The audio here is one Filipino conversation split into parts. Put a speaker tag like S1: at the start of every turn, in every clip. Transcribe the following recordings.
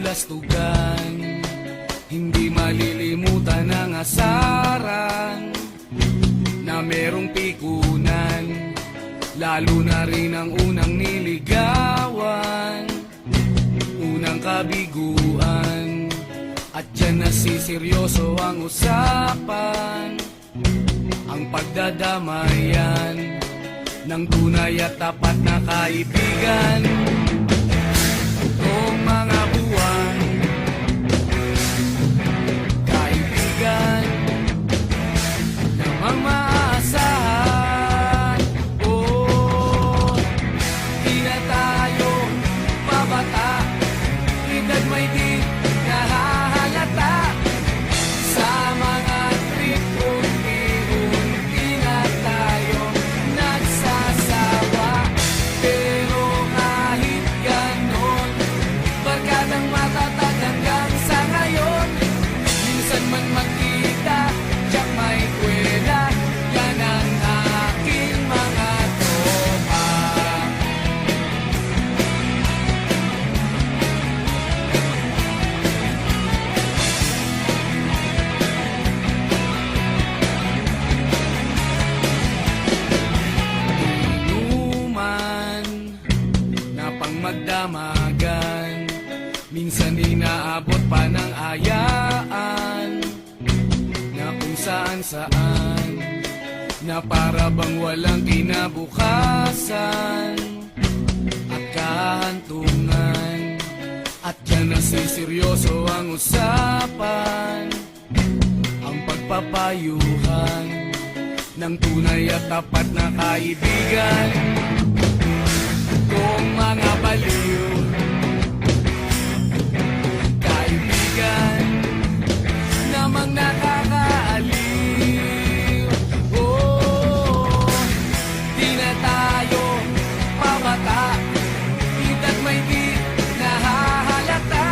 S1: kabalastugan. Hindi malilimutan ang asaran na merong pikunan, lalo na rin ang unang niligawan, unang kabiguan. At dyan nasiseryoso ang usapan, ang pagdadamayan ng tunay at tapat na kaibigan. Noong mga buwan, kaibigan namang maaasahan. Oh, di na tayo babata, edad may di nahahalata. Sa mga trip, unti-unti na tayo nagsasawa. Pero kahit ganon, barkadang matatag hanggang sa ngayon. Minsan man magkita, tiyak may kwela, yan ang aking mga tropa. Inuman na pang magdamagan, minsan inaabot pa ng ayaan, na kung saan-saan, na para bang walang kinabukasan at kahantungan. At dyan nasiseryoso ang usapan, ang pagpapayuhan ng tunay at tapat na kaibigan. Kung mga baliw, kaibigan namang nakakaaliw. Oh, di na tayo pabata, edad may di nahahalata.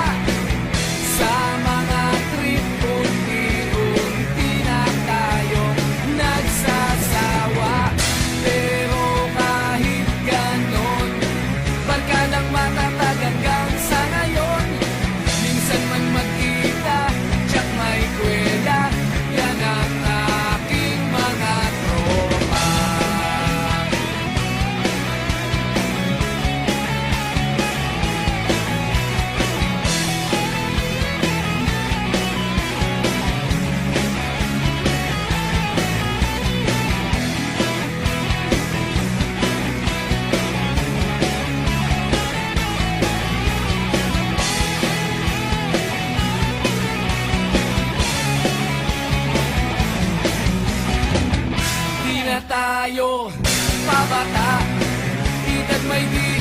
S1: Sa mga trip, unti-unti na tayo nagsasawa. Pero kahit ganon, barkadang matatag hanggang sa ngayon. Minsan man magkita, tiyak may kwela, yan ang aking mga tropa. Di na tayo pabata, edad may di